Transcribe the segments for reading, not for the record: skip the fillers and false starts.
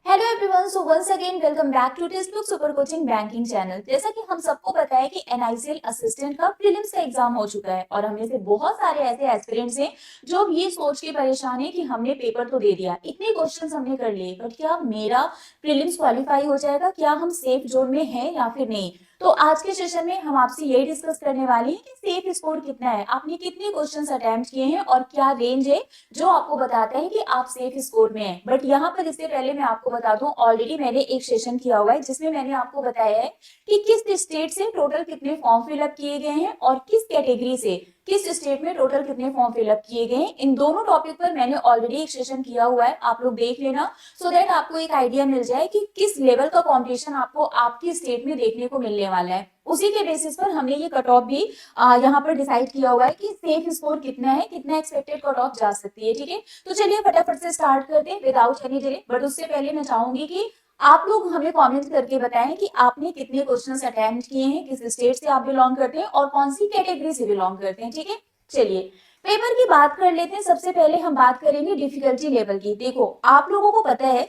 Hello everyone, so once again welcome back to Testbook super coaching banking channel. जैसा कि हम सबको पता है कि एनआईसीएल असिस्टेंट का प्रीलिम्स का एग्जाम हो चुका है और हमें से बहुत सारे ऐसे एस्पिरेंट्स हैं जो अब ये सोच के परेशान है कि हमने पेपर तो दे दिया, इतने क्वेश्चंस हमने कर लिए, बट क्या मेरा प्रीलिम्स क्वालिफाई हो जाएगा, क्या हम सेफ जोन में हैं या फिर नहीं। तो आज के सेशन में हम आपसे यही डिस्कस करने वाले हैं कि सेफ स्कोर कितना है, आपने कितने क्वेश्चंस अटेम्प्ट किए हैं और क्या रेंज है जो आपको बताता है कि आप सेफ स्कोर में हैं। बट यहाँ पर इससे पहले मैं आपको बता दूं, ऑलरेडी मैंने एक सेशन किया हुआ है जिसमें मैंने आपको बताया है कि किस स्टेट से टोटल कितने फॉर्म फिलअप किए गए हैं और किस कैटेगरी से किस स्टेट में टोटल कितने फॉर्म फिलअप किए गए हैं। इन दोनों टॉपिक पर मैंने ऑलरेडी एक सेशन किया हुआ है, आप लोग देख लेना सो दैट आपको एक आइडिया मिल जाए कि किस लेवल का कॉम्पिटिशन आपको आपकी स्टेट में देखने को मिलने वाला है। उसी के बेसिस पर हमने ये कट ऑफ भी यहाँ पर डिसाइड किया हुआ है कि सेफ स्कोर कितना है, कितना एक्सपेक्टेड कट ऑफ जा सकती है। ठीक है, तो चलिए फटाफट से स्टार्ट करते हैं विदाउट एनी डिले। बट उससे पहले मैं चाहूंगी कि आप लोग हमें कमेंट करके बताएं कि आपने कितने क्वेश्चंस अटेम्प्ट किए हैं, किस स्टेट से आप बिलोंग करते हैं और कौन सी कैटेगरी से बिलोंग करते हैं। ठीक है, चलिए पेपर की बात कर लेते हैं। सबसे पहले हम बात करेंगे डिफिकल्टी लेवल की। देखो, आप लोगों को पता है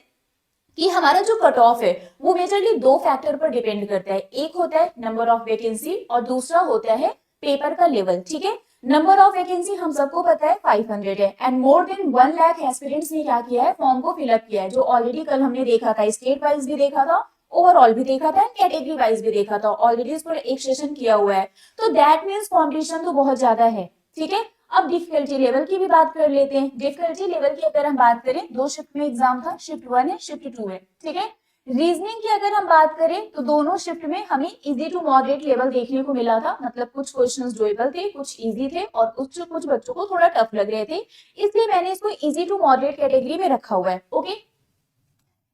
कि हमारा जो कट ऑफ है वो मेजरली दो फैक्टर पर डिपेंड करता है। एक होता है नंबर ऑफ वैकेंसी और दूसरा होता है पेपर का लेवल। ठीक है, नंबर ऑफ वैकेंसी हम सबको पता है 500 है and more than 1 lakh aspirants ने क्या किया है, फॉर्म को फिलअप किया है, जो ऑलरेडी कल हमने देखा था, स्टेट वाइज भी देखा था, ओवरऑल भी देखा था, कैटेगरी वाइज भी देखा था, ऑलरेडी इस पर एक सेशन किया हुआ है। तो दैट मीन्स कॉम्पिटिशन तो बहुत ज्यादा है। ठीक है, अब डिफिकल्टी लेवल की भी बात कर लेते हैं। डिफिकल्टी लेवल की अगर हम बात करें, दो शिफ्ट में एग्जाम था, शिफ्ट 1 है, शिफ्ट 2 है। ठीक है, रीजनिंग की अगर हम बात करें तो दोनों शिफ्ट में हमें इजी टू मॉडरेट लेवल देखने को मिला था, मतलब कुछ क्वेश्चंस डुएबल थे, कुछ इजी थे और कुछ बच्चों को थोड़ा टफ लग रहे थे, इसलिए मैंने इसको इजी टू मॉडरेट कैटेगरी में रखा हुआ है। ओके,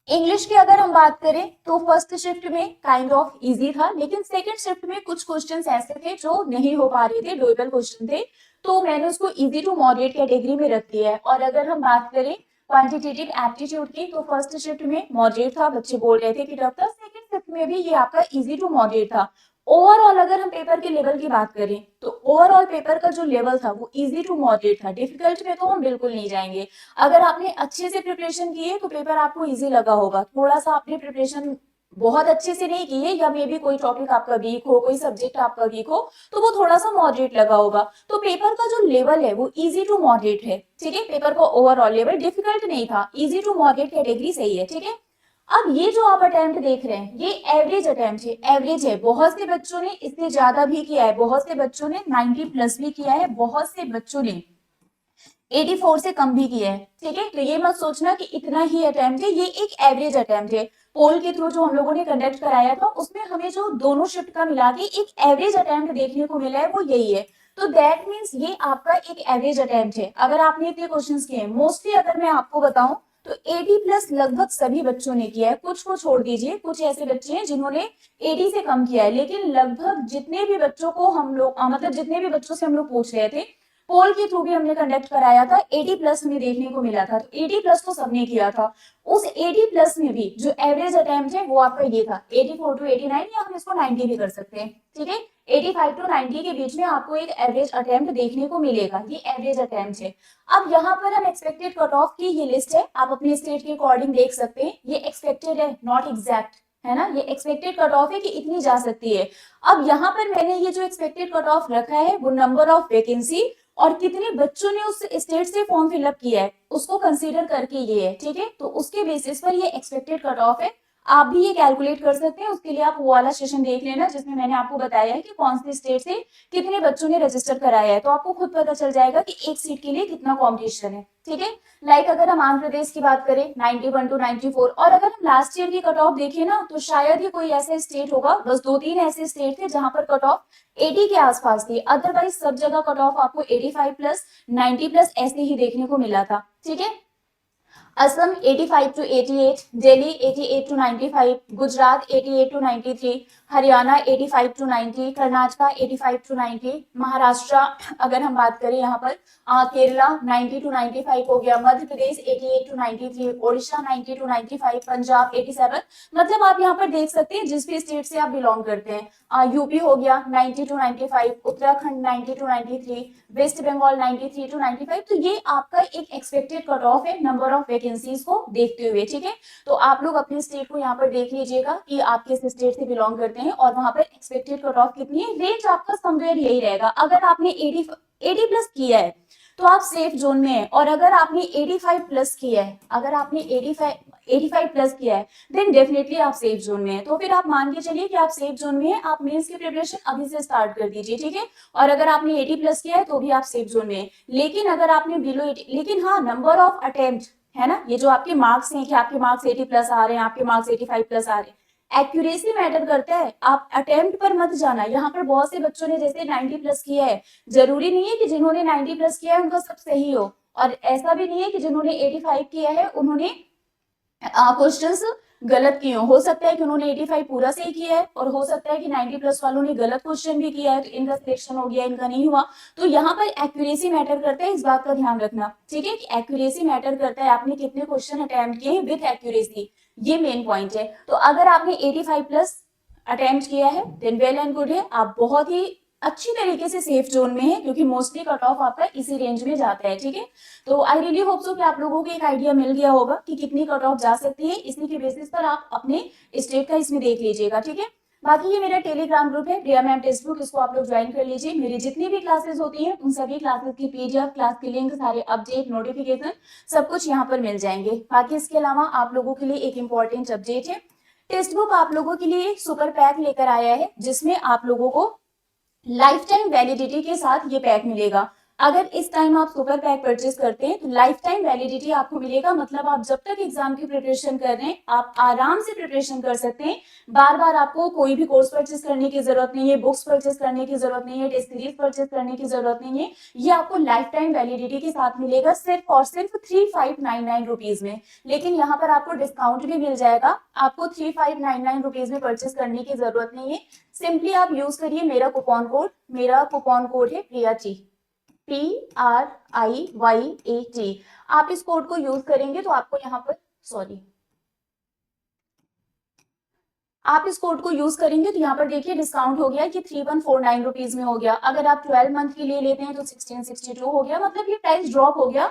इंग्लिश की अगर हम बात करें तो फर्स्ट शिफ्ट में काइंड ऑफ इजी था, लेकिन सेकंड शिफ्ट में कुछ क्वेश्चंस ऐसे थे जो नहीं हो पा रहे थे, डुएबल क्वेश्चन थे, तो मैंने उसको इजी टू मॉडरेट कैटेगरी में रख दिया है। और अगर हम बात करें क्वांटिटेटिव एप्टीट्यूड की तो फर्स्ट शिफ्ट में मॉडरेट था, बच्चे बोल रहे थे कि टफ था, सेकंड शिफ्ट में भी ये आपका इजी टू मॉडरेट था। ओवरऑल अगर हम पेपर के लेवल की बात करें तो ओवरऑल पेपर का जो लेवल था वो इजी टू मॉडरेट था, डिफिकल्ट में तो हम बिल्कुल नहीं जाएंगे। अगर आपने अच्छे से प्रिपरेशन की है तो पेपर आपको इजी लगा होगा, थोड़ा सा आपने प्रिपरेशन बहुत अच्छे से नहीं की है या मे बी कोई टॉपिक आपका वीक हो, कोई सब्जेक्ट आपका वीक हो, तो वो थोड़ा सा मॉडरेट लगा होगा। तो पेपर का जो लेवल है वो इजी टू मॉडरेट है। ठीक है, पेपर का ओवरऑल लेवल डिफिकल्ट नहीं था, इजी टू मॉडरेट कैटेगरी सही है। ठीक है, अब ये जो आप अटेम्प्ट देख रहे हैं ये एवरेज अटेम्प्ट है, एवरेज है। बहुत से बच्चों ने इससे ज्यादा भी किया है, बहुत से बच्चों ने 90 प्लस भी किया है, बहुत से बच्चों ने 84 से कम भी किया है। ठीक है, तो ये मत सोचना कि इतना ही अटेम्प्ट है, ये एक एवरेज अटेम्प्ट है। पोल के थ्रू जो हम लोगों ने कंडक्ट कराया था उसमें हमें जो दोनों शिफ्ट का मिला के एक एवरेज अटेम्प्ट देखने को मिला है वो यही है। तो दैट मीन्स ये आपका एक एवरेज अटेम्प्ट है। अगर आपने इतने क्वेश्चंस किए हैं, मोस्टली अगर मैं आपको बताऊं तो 80 प्लस लगभग सभी बच्चों ने किया है, कुछ को छोड़ दीजिए, कुछ ऐसे बच्चे हैं जिन्होंने 80 से कम किया है, लेकिन लगभग जितने भी बच्चों को हम लोग मतलब जितने भी बच्चों से हम लोग पूछ रहे थे, पोल के थ्रू भी हमने कंडक्ट कराया था, 80 प्लस हमें देखने को मिला था। तो 80 प्लस तो सबने किया था। उस 80 प्लस में भी जो एवरेज अटेम्प्ट है वो आपका ये था 84 टू 89, या हम इसको 90 भी कर सकते हैं। ठीक है, 85 टू 90 के बीच में आपको एक एवरेज अटेम्प्ट देखने को मिलेगा, ये एवरेज अटेम्प्ट है। अब यहाँ पर हम एक्सपेक्टेड कट ऑफ की ये लिस्ट है, आप अपने स्टेट के अकॉर्डिंग देख सकते हैं, ये एक्सपेक्टेड है, नॉट एग्जैक्ट है ना, ये एक्सपेक्टेड कट ऑफ है कि इतनी जा सकती है। अब यहाँ पर मैंने ये जो एक्सपेक्टेड कट ऑफ रखा है वो नंबर ऑफ वैकेंसी और कितने बच्चों ने उस स्टेट से फॉर्म फिलअप किया है उसको कंसीडर करके ये है। ठीक है, तो उसके बेसिस पर ये एक्सपेक्टेड कट ऑफ है, आप भी ये कैलकुलेट कर सकते हैं। उसके लिए आप वो वाला सेशन देख लेना जिसमें मैंने आपको बताया है कि कौन सी स्टेट से कितने बच्चों ने रजिस्टर कराया है, तो आपको खुद पता चल जाएगा कि एक सीट के लिए कितना कॉम्पिटिशन है। ठीक है, लाइक अगर हम आंध्र प्रदेश की बात करें 91 टू 94, और अगर हम लास्ट ईयर की कट ऑफ देखें ना तो शायद ही कोई ऐसा स्टेट होगा, बस 2-3 ऐसे स्टेट थे जहां पर कट ऑफ 80 के आसपास थी, अदरवाइज सब जगह कट ऑफ आपको 85 प्लस 90 प्लस ऐसे ही देखने को मिला था। ठीक है, Assam 85 to 88, Delhi 88 to 95, Gujarat 88 to 93, Haryana 85 to 90, Karnataka 85 to 90, Maharashtra अगर हम बात करें यहाँ पर केरला 90 टू 95 हो गया, मध्य प्रदेश 88 टू 93, ओडिशा 90 टू 95, पंजाब 87। मतलब आप यहाँ पर देख सकते हैं जिस भी स्टेट से आप बिलोंग करते हैं, यूपी हो गया 90 to 95, Uttarakhand 90 to 93, West Bengal 93 to 95। तो ये आपका एक एक्सपेक्टेड कट ऑफ है नंबर ऑफ वैकेंसीज को देखते हुए, ठीक है। तो आप लोग अपने स्टेट को यहाँ पर देख लीजिएगा कि आप किस स्टेट से बिलोंग करते हैं और वहां पर एक्सपेक्टेड कट ऑफ कितनी है। रेंज आपका समवेयर यही रहेगा। अगर आपने 80 प्लस किया है तो आप सेफ जोन में है, और अगर आपने 85 प्लस किया है, अगर आपने 85 प्लस किया है, देन डेफिनेटली आप सेफ जोन में है। तो फिर आप मान के चलिए कि आप सेफ जोन में है, आप मेंस की प्रिपरेशन अभी से स्टार्ट कर दीजिए, ठीक है। और अगर आपने 80 प्लस किया है तो भी आप सेफ जोन में है। लेकिन अगर आपने बिलो 80, लेकिन हाँ, नंबर ऑफ अटेम्प्ट है ना, ये जो आपके मार्क्स हैं कि आपके मार्क्स 80 प्लस आ रहे हैं, आपके मार्क्स 85 प्लस आ रहे हैं, एक्यूरेसी मैटर करता है। आप अटेम्प्ट पर मत जाना। यहाँ पर बहुत से बच्चों ने जैसे 90 प्लस किया है, जरूरी नहीं है कि जिन्होंने 90 प्लस किया है उनका सब सही हो, और ऐसा भी नहीं है कि जिन्होंने 85 किया है उन्होंने क्वेश्चंस गलत किए हो सकता है कि उन्होंने 85 पूरा सही किया है, और हो सकता है कि 90 प्लस वालों ने गलत क्वेश्चन भी किया है, तो इनका सिलेक्शन हो गया, इनका नहीं हुआ। तो यहाँ पर एक्यूरेसी मैटर करता है, इस बात का ध्यान रखना, ठीक है, कि एक्यूरेसी मैटर करता है, आपने कितने क्वेश्चन अटेम्प्ट किए हैं विद एक्यूरेसी, ये मेन पॉइंट है। तो अगर आपने 85 प्लस अटेम्प्ट किया है देन वेल एंड गुड है, आप बहुत ही अच्छी तरीके से सेफ जोन में है, क्योंकि मोस्टली कट ऑफ आपका इसी रेंज में जाता है, ठीक है। तो आई रियली होप सो कि आप लोगों को एक आइडिया मिल गया होगा कि कितनी कट ऑफ जा सकती है। इसी के बेसिस पर आप अपने स्टेट का इसमें देख लीजिएगा, ठीक है। बाकी ये मेरा टेलीग्राम ग्रुप है प्रिया मैम टेक्स्ट बुक, इसको आप लोग ज्वाइन कर लीजिए। मेरी जितनी भी क्लासेस होती हैं उन सभी क्लासेस की पीडीएफ, क्लास की लिंक, सारे अपडेट, नोटिफिकेशन सब कुछ यहाँ पर मिल जाएंगे। बाकी इसके अलावा आप लोगों के लिए एक इंपॉर्टेंट अपडेट है, टेक्स्ट बुक आप लोगों के लिए सुपर पैक लेकर आया है, जिसमें आप लोगों को लाइफ टाइम वैलिडिटी के साथ ये पैक मिलेगा। अगर इस टाइम आप सुपर पैक परचेज करते हैं तो लाइफ टाइम वैलिडिटी आपको मिलेगा, मतलब आप जब तक एग्जाम की प्रिपरेशन कर रहे हैं आप आराम से प्रिपरेशन कर सकते हैं। बार बार आपको कोई भी कोर्स परचेज करने की जरूरत नहीं है, बुक्स परचेज करने की जरूरत नहीं है, टेस्ट सीरीज परचेज करने की जरूरत नहीं है। ये आपको लाइफ टाइम वैलिडिटी के साथ मिलेगा सिर्फ और सिर्फ 3599 रुपीज में। लेकिन यहाँ पर आपको डिस्काउंट भी मिल जाएगा, आपको 3599 रुपीज में परचेज करने की जरूरत नहीं है। सिंपली आप यूज करिए मेरा कूपन कोड है प्रियाची, PRIYAT। आप इस कोड को यूज करेंगे तो आपको यहाँ पर आप इस कोड को यूज करेंगे तो यहाँ पर देखिए डिस्काउंट हो गया कि 3149 रुपीज में हो गया। अगर आप 12 मंथ के लिए लेते हैं तो 1662 हो गया, मतलब ये प्राइस ड्रॉप हो गया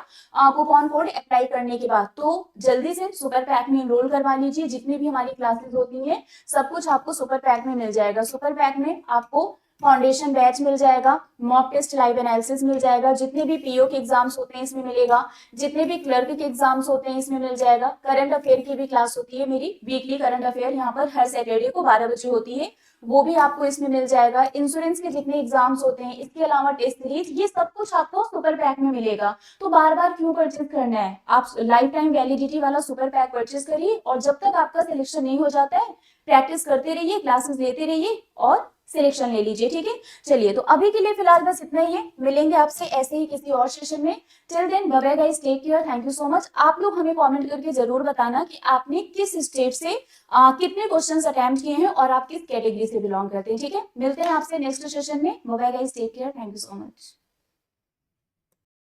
कूपन कोड अप्लाई करने के बाद। तो जल्दी से सुपर पैक में एनरोल करवा लीजिए, जितनी भी हमारी क्लासेस होती हैं सब कुछ आपको सुपर पैक में मिल जाएगा। सुपर पैक में आपको फाउंडेशन बैच मिल जाएगा, मॉक टेस्ट लाइव एनालिसिस मिल जाएगा, जितने भी पीओ के एग्जाम्स होते हैं इसमें मिलेगा, जितने भी क्लर्क के एग्जाम्स होते हैं इसमें मिल जाएगा। करंट अफेयर की भी क्लास होती है मेरी, वीकली करंट अफेयर यहाँ पर हर सैटरडे को 12 बजे होती है, वो भी आपको इसमें मिल जाएगा। इंश्योरेंस के जितने एग्जाम्स होते हैं, इसके अलावा टेस्ट सीरीज, ये सब कुछ आपको सुपर पैक में मिलेगा। तो बार बार क्यों परचेज करना है, आप लाइफ टाइम वैलिडिटी वाला सुपर पैक परचेज करिए, और जब तक आपका सिलेक्शन नहीं हो जाता है प्रैक्टिस करते रहिए, क्लासेस लेते रहिए और सिलेक्शन ले लीजिए, ठीक है। चलिए, तो अभी के लिए फिलहाल बस इतना ही है, मिलेंगे आपसे ऐसे ही किसी और सेशन में। Till then bye bye guys, take care, thank you so much. आप लोग हमें कमेंट करके जरूर बताना कि आपने किस स्टेट से कितने क्वेश्चंस अटेम्प्ट किए हैं और आप किस कैटेगरी से बिलोंग करते हैं, ठीक है। मिलते हैं आपसे नेक्स्ट सेशन में। Bye bye guys, take care, thank you so much.